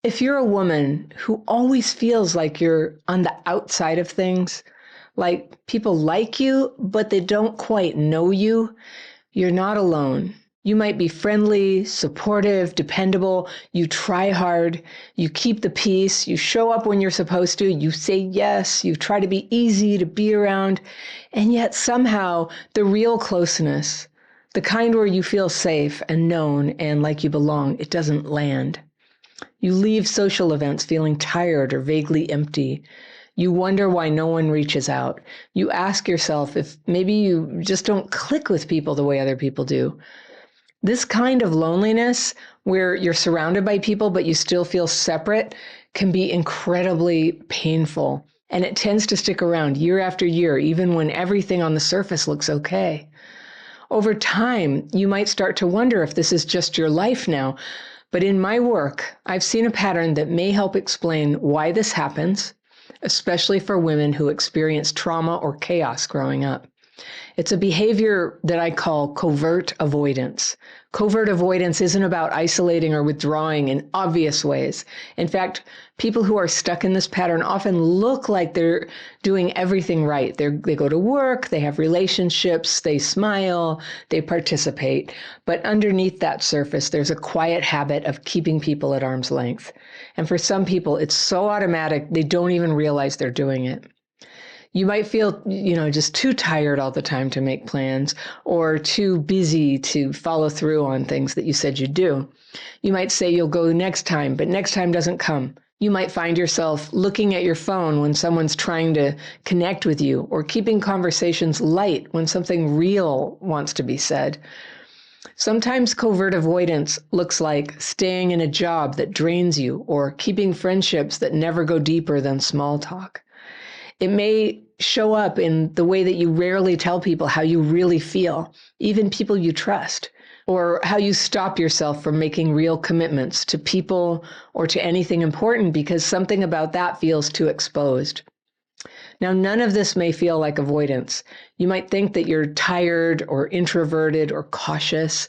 If you're a woman who always feels like you're on the outside of things, like people like you, but they don't quite know you, you're not alone. You might be friendly, supportive, dependable. You try hard. You keep the peace. You show up when you're supposed to. You say yes. You try to be easy to be around. And yet somehow the real closeness, the kind where you feel safe and known and like you belong, it doesn't land. You leave social events feeling tired or vaguely empty. You wonder why no one reaches out. You ask yourself if maybe you just don't click with people the way other people do. This kind of loneliness, where you're surrounded by people but you still feel separate, can be incredibly painful. And it tends to stick around year after year, even when everything on the surface looks okay. Over time, you might start to wonder if this is just your life now. But in my work, I've seen a pattern that may help explain why this happens, especially for women who experience trauma or chaos growing up. It's a behavior that I call covert avoidance. Covert avoidance isn't about isolating or withdrawing in obvious ways. In fact, people who are stuck in this pattern often look like they're doing everything right. They go to work, they have relationships, they smile, they participate. But underneath that surface, there's a quiet habit of keeping people at arm's length. And for some people, it's so automatic, they don't even realize they're doing it. You might feel, just too tired all the time to make plans or too busy to follow through on things that you said you'd do. You might say you'll go next time, but next time doesn't come. You might find yourself looking at your phone when someone's trying to connect with you or keeping conversations light when something real wants to be said. Sometimes covert avoidance looks like staying in a job that drains you or keeping friendships that never go deeper than small talk. It may show up in the way that you rarely tell people how you really feel, even people you trust, or how you stop yourself from making real commitments to people or to anything important because something about that feels too exposed. Now, none of this may feel like avoidance. You might think that you're tired or introverted or cautious.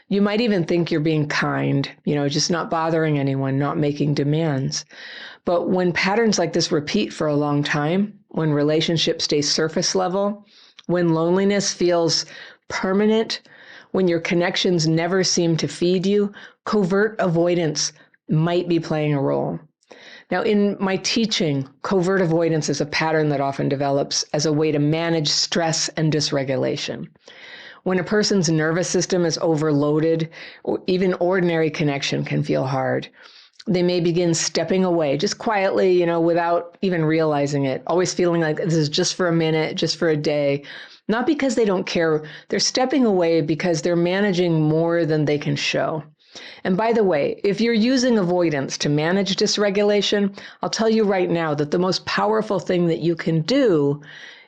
You might even think you're being kind, just not bothering anyone, not making demands. But when patterns like this repeat for a long time, when relationships stay surface level, when loneliness feels permanent, when your connections never seem to feed you, covert avoidance might be playing a role. Now, in my teaching, covert avoidance is a pattern that often develops as a way to manage stress and dysregulation. When a person's nervous system is overloaded, even ordinary connection can feel hard. They may begin stepping away just quietly, without even realizing it, always feeling like this is just for a minute, just for a day. Not because they don't care. They're stepping away because they're managing more than they can show. And by the way, if you're using avoidance to manage dysregulation, I'll tell you right now that the most powerful thing that you can do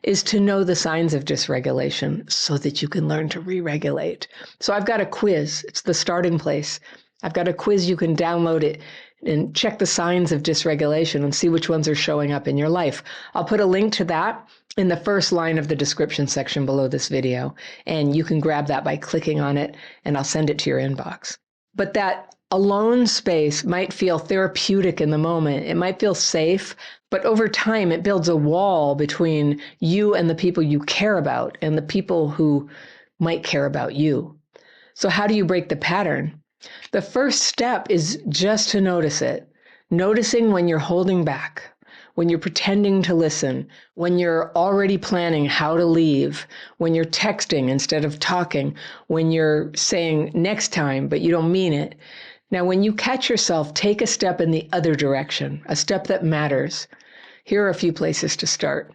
is to know the signs of dysregulation so that you can learn to re-regulate. So I've got a quiz. It's the starting place. I've got a quiz. You can download it and check the signs of dysregulation and see which ones are showing up in your life. I'll put a link to that in the first line of the description section below this video, and you can grab that by clicking on it, and I'll send it to your inbox. But that alone space might feel therapeutic in the moment. It might feel safe, but over time it builds a wall between you and the people you care about and the people who might care about you. So how do you break the pattern? The first step is just to notice it. Noticing when you're holding back, when you're pretending to listen, when you're already planning how to leave, when you're texting instead of talking, when you're saying next time, but you don't mean it. Now, when you catch yourself, take a step in the other direction, a step that matters. Here are a few places to start.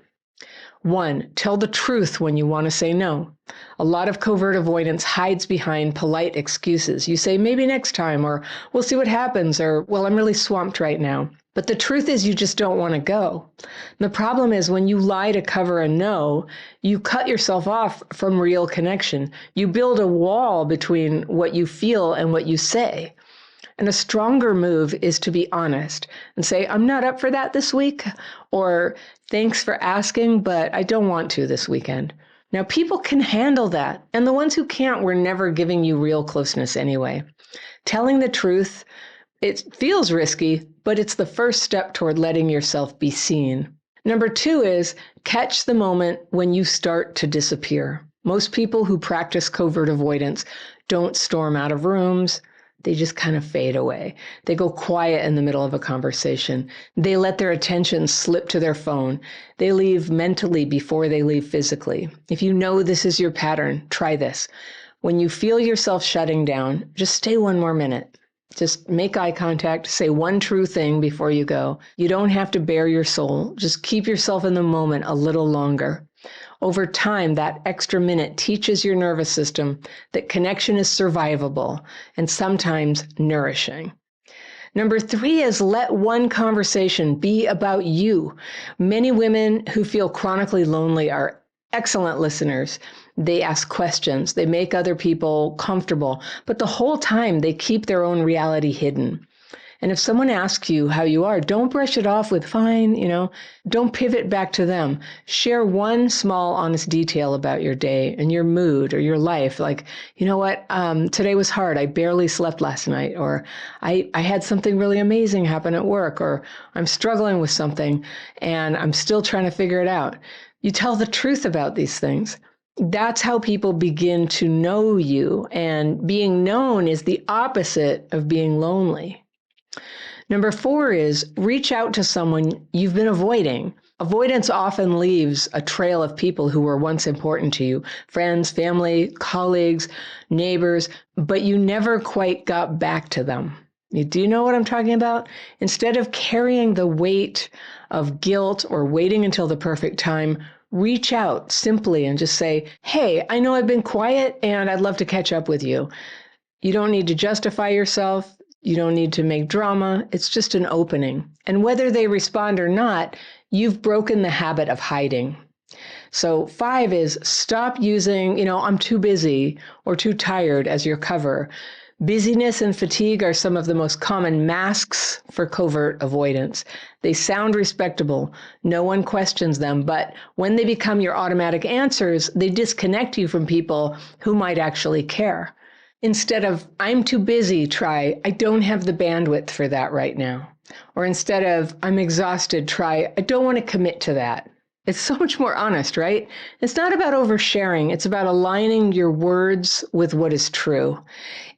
1, tell the truth when you want to say no. A lot of covert avoidance hides behind polite excuses. You say, maybe next time, or we'll see what happens, or, well, I'm really swamped right now. But the truth is you just don't want to go. The problem is when you lie to cover a no, you cut yourself off from real connection. You build a wall between what you feel and what you say. And a stronger move is to be honest and say, I'm not up for that this week, or thanks for asking, but I don't want to this weekend. Now, people can handle that, and the ones who can't were never giving you real closeness anyway. Telling the truth It feels risky, but it's the first step toward letting yourself be seen. Number 2 is catch the moment when you start to disappear. Most people who practice covert avoidance don't storm out of rooms. They just kind of fade away. They go quiet in the middle of a conversation. They let their attention slip to their phone. They leave mentally before they leave physically. If you know this is your pattern, try this. When you feel yourself shutting down, just stay one more minute. Just make eye contact, say one true thing before you go. You don't have to bare your soul. Just keep yourself in the moment a little longer. Over time, that extra minute teaches your nervous system that connection is survivable and sometimes nourishing. Number 3 is let one conversation be about you. Many women who feel chronically lonely are excellent listeners. They ask questions, they make other people comfortable, but the whole time they keep their own reality hidden. And if someone asks you how you are, don't brush it off with fine, don't pivot back to them. Share one small, honest detail about your day and your mood or your life. Like, you know what, today was hard. I barely slept last night, or I had something really amazing happen at work, or I'm struggling with something and I'm still trying to figure it out. You tell the truth about these things. That's how people begin to know you. And being known is the opposite of being lonely. Number 4 is reach out to someone you've been avoiding. Avoidance often leaves a trail of people who were once important to you, friends, family, colleagues, neighbors, but you never quite got back to them. Do you know what I'm talking about? Instead of carrying the weight of guilt or waiting until the perfect time, reach out simply and just say, hey, I know I've been quiet and I'd love to catch up with you. You don't need to justify yourself. You don't need to make drama. It's just an opening. And whether they respond or not, you've broken the habit of hiding. So 5 is stop using, I'm too busy or too tired as your cover. Busyness and fatigue are some of the most common masks for covert avoidance. They sound respectable. No one questions them, but when they become your automatic answers, they disconnect you from people who might actually care. Instead of, I'm too busy, try, I don't have the bandwidth for that right now. Or instead of, I'm exhausted, try, I don't want to commit to that. It's so much more honest, right? It's not about oversharing. It's about aligning your words with what is true.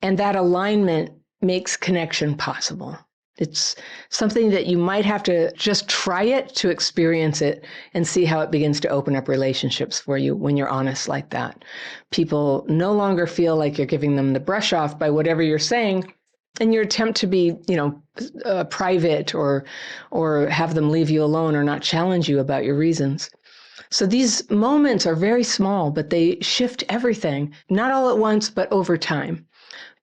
And that alignment makes connection possible. It's something that you might have to just try it to experience it and see how it begins to open up relationships for you when you're honest like that. People no longer feel like you're giving them the brush off by whatever you're saying, and your attempt to be, private or have them leave you alone or not challenge you about your reasons. So these moments are very small, but they shift everything, not all at once, but over time.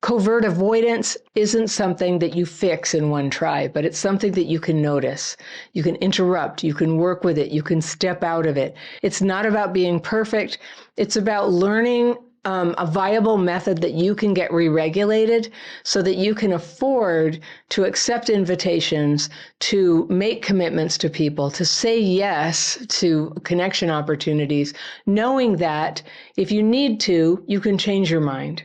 Covert avoidance isn't something that you fix in one try, but it's something that you can notice. You can interrupt, you can work with it, you can step out of it. It's not about being perfect. It's about learning a viable method that you can get re-regulated so that you can afford to accept invitations, to make commitments to people, to say yes to connection opportunities, knowing that if you need to, you can change your mind.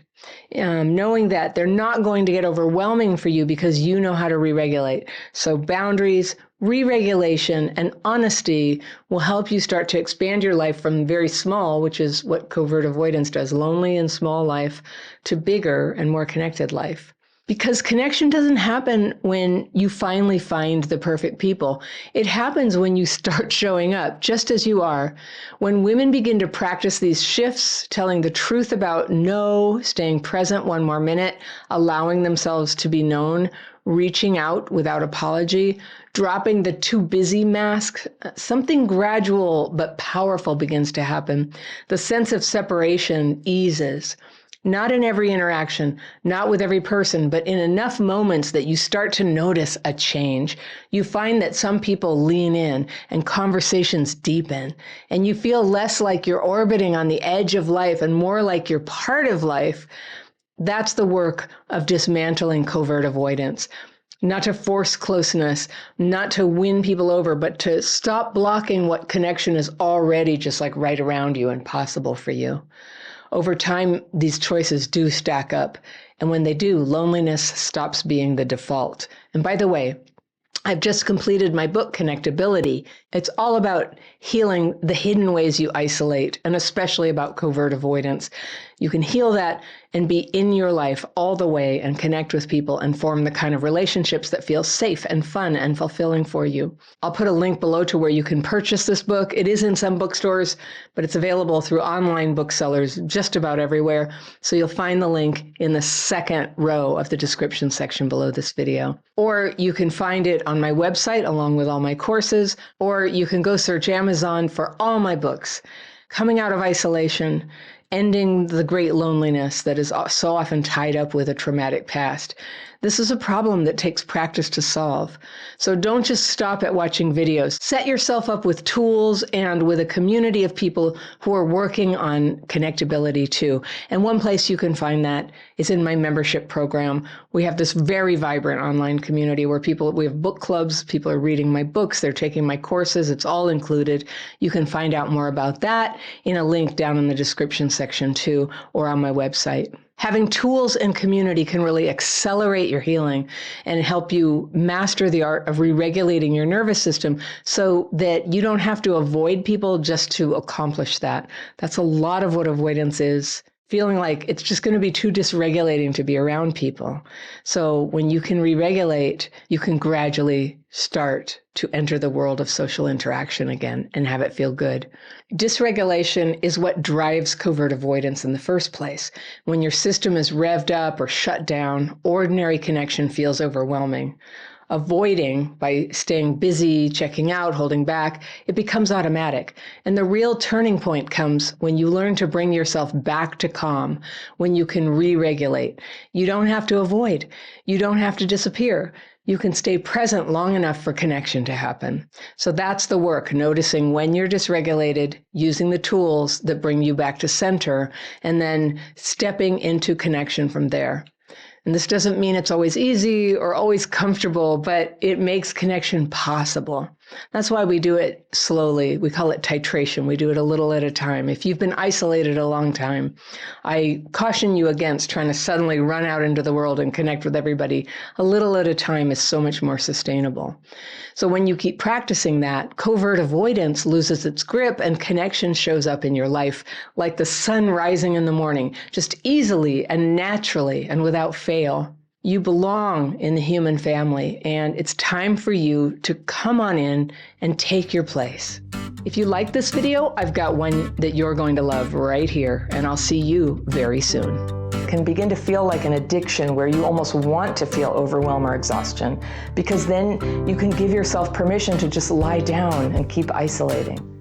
Knowing that they're not going to get overwhelming for you because you know how to re-regulate. So boundaries, re-regulation, and honesty will help you start to expand your life from very small, which is what covert avoidance does, lonely and small life, to bigger and more connected life. Because connection doesn't happen when you finally find the perfect people. It happens when you start showing up just as you are. When women begin to practice these shifts, telling the truth about no, staying present one more minute, allowing themselves to be known, reaching out without apology, dropping the too busy mask, something gradual but powerful begins to happen. The sense of separation eases. Not in every interaction, not with every person, but in enough moments that you start to notice a change. You find that some people lean in and conversations deepen, and you feel less like you're orbiting on the edge of life and more like you're part of life. That's the work of dismantling covert avoidance. Not to force closeness, not to win people over, but to stop blocking what connection is already just like right around you and possible for you. Over time, these choices do stack up. And when they do, loneliness stops being the default. And by the way, I've just completed my book, Connectability. It's all about healing the hidden ways you isolate, and especially about covert avoidance. You can heal that and be in your life all the way and connect with people and form the kind of relationships that feel safe and fun and fulfilling for you. I'll put a link below to where you can purchase this book. It is in some bookstores, but it's available through online booksellers just about everywhere. So you'll find the link in the second row of the description section below this video. Or you can find it on my website along with all my courses, or you can go search Amazon for all my books. Coming Out of Isolation, Ending the Great Loneliness that is so often tied up with a traumatic past. This is a problem that takes practice to solve. So don't just stop at watching videos. Set yourself up with tools and with a community of people who are working on connectability too. And one place you can find that is in my membership program. We have this very vibrant online community where we have book clubs, people are reading my books, they're taking my courses, it's all included. You can find out more about that in a link down in the description section too, or on my website. Having tools and community can really accelerate your healing and help you master the art of re-regulating your nervous system so that you don't have to avoid people just to accomplish that. That's a lot of what avoidance is. Feeling like it's just going to be too dysregulating to be around people. So when you can re-regulate, you can gradually start to enter the world of social interaction again and have it feel good. Dysregulation is what drives covert avoidance in the first place. When your system is revved up or shut down, ordinary connection feels overwhelming. Avoiding, by staying busy, checking out, holding back, it becomes automatic. And the real turning point comes when you learn to bring yourself back to calm, when you can re-regulate. You don't have to avoid. You don't have to disappear. You can stay present long enough for connection to happen. So that's the work, noticing when you're dysregulated, using the tools that bring you back to center, and then stepping into connection from there. And this doesn't mean it's always easy or always comfortable, but it makes connection possible. That's why we do it slowly. We call it titration. We do it a little at a time. If you've been isolated a long time, I caution you against trying to suddenly run out into the world and connect with everybody. A little at a time is so much more sustainable. So when you keep practicing that, covert avoidance loses its grip and connection shows up in your life like the sun rising in the morning, just easily and naturally and without fail. You belong in the human family, and it's time for you to come on in and take your place. If you like this video, I've got one that you're going to love right here, and I'll see you very soon. It can begin to feel like an addiction where you almost want to feel overwhelm or exhaustion, because then you can give yourself permission to just lie down and keep isolating.